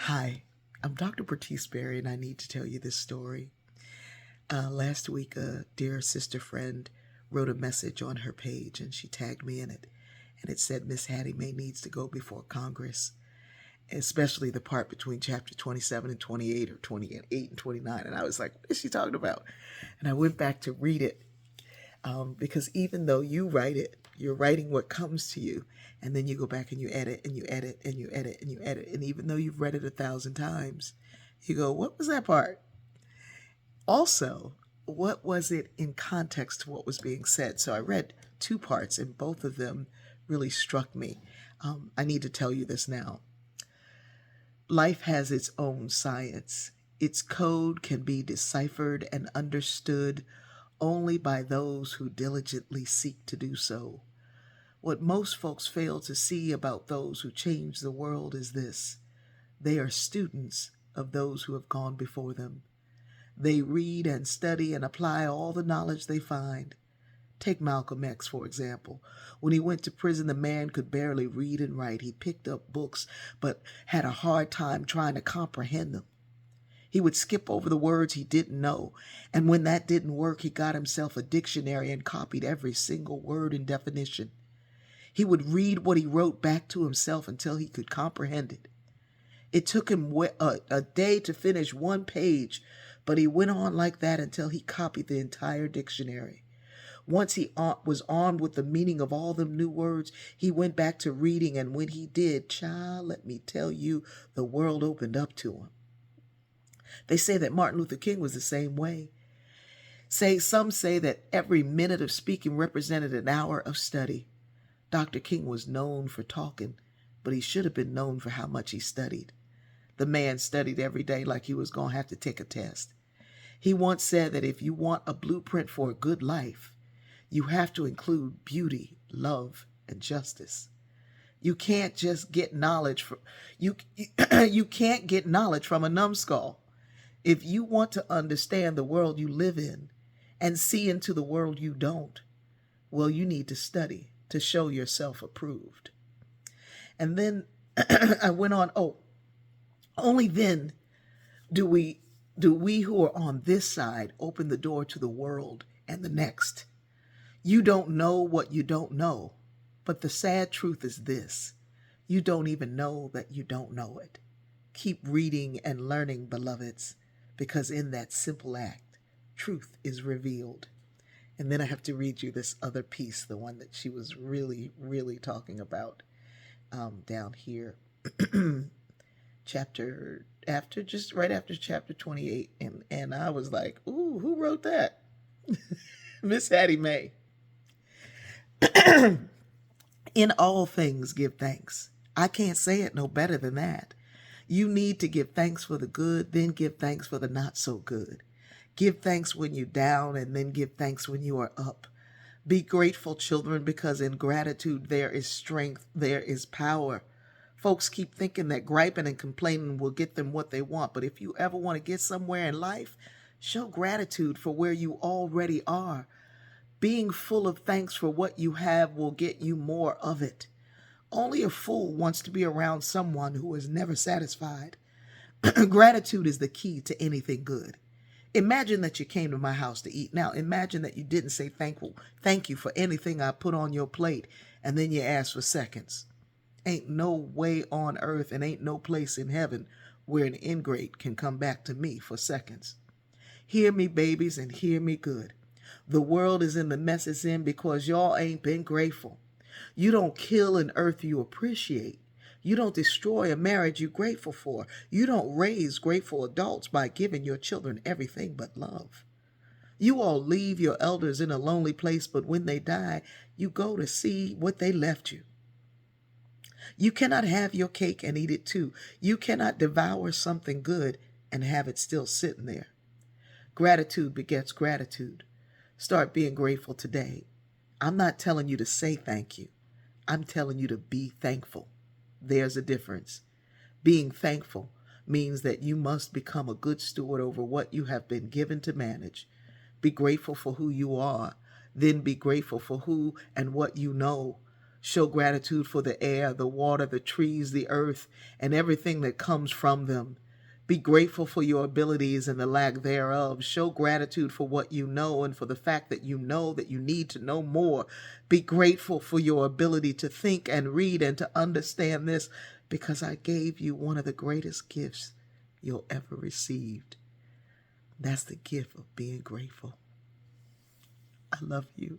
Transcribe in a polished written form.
Hi, I'm Dr. Bertice Berry, and I need to tell you this story. Last week, a dear sister friend wrote a message on her page, and she tagged me in it. And it said, Miss Hattie May needs to go before Congress, especially the part between chapter 27 and 28, or 28 and 29. And I was like, what is she talking about? And I went back to read it, because even though you write it, you're writing what comes to you, and then you go back and you edit and you edit and you edit and you edit. And even though you've read it 1,000 times, you go, what was that part? Also, what was it in context to what was being said? So I read two parts, and both of them really struck me. I need to tell you this now. Life has its own science. Its code can be deciphered and understood only by those who diligently seek to do so. What most folks fail to see about those who change the world is this: they are students of those who have gone before them. They read and study and apply all the knowledge they find. Take Malcolm X, for example. When he went to prison, the man could barely read and write. He picked up books, but had a hard time trying to comprehend them. He would skip over the words he didn't know, and when that didn't work, he got himself a dictionary and copied every single word and definition. He would read what he wrote back to himself until he could comprehend it. It took him a day to finish one page, but he went on like that until he copied the entire dictionary. Once he was armed with the meaning of all the new words, he went back to reading, and when he did, child, let me tell you, the world opened up to him. They say that Martin Luther King was the same way. Some say that every minute of speaking represented an hour of study. Dr. King was known for talking, but he should have been known for how much he studied. The man studied every day like he was going to have to take a test. He once said that if you want a blueprint for a good life, you have to include beauty, love, and justice. You can't just get knowledge from you can't get knowledge from a numbskull. If you want to understand the world you live in and see into the world you don't, well, you need to study to show yourself approved. And then I went on, only then do we who are on this side open the door to the world and the next. You don't know what you don't know, but the sad truth is this: you don't even know that you don't know it. Keep reading and learning, beloveds, because in that simple act, truth is revealed. And then I have to read you this other piece, the one that she was really, really talking about, down here. Right after chapter 28. And I was like, ooh, who wrote that? Miss Hattie May. In all things, give thanks. I can't say it no better than that. You need to give thanks for the good, then give thanks for the not so good. Give thanks when you're down, and then give thanks when you are up. Be grateful, children, because in gratitude there is strength, there is power. Folks keep thinking that griping and complaining will get them what they want, but if you ever want to get somewhere in life, show gratitude for where you already are. Being full of thanks for what you have will get you more of it. Only a fool wants to be around someone who is never satisfied. Gratitude is the key to anything good. Imagine that you came to my house to eat. Now, imagine that you didn't say thank you for anything I put on your plate, and then you asked for seconds. Ain't no way on earth and ain't no place in heaven where an ingrate can come back to me for seconds. Hear me, babies, and hear me good. The world is in the mess it's in because y'all ain't been grateful. You don't kill an earth you appreciate. You don't destroy a marriage you're grateful for. You don't raise grateful adults by giving your children everything but love. You all leave your elders in a lonely place, but when they die, you go to see what they left you. You cannot have your cake and eat it too. You cannot devour something good and have it still sitting there. Gratitude begets gratitude. Start being grateful today. I'm not telling you to say thank you. I'm telling you to be thankful. There's a difference. Being thankful means that you must become a good steward over what you have been given to manage. Be grateful for who you are. Then be grateful for who and what you know. Show gratitude for the air, the water, the trees, the earth, and everything that comes from them. Be grateful for your abilities and the lack thereof. Show gratitude for what you know and for the fact that you know that you need to know more. Be grateful for your ability to think and read and to understand this, because I gave you one of the greatest gifts you'll ever receive. That's the gift of being grateful. I love you.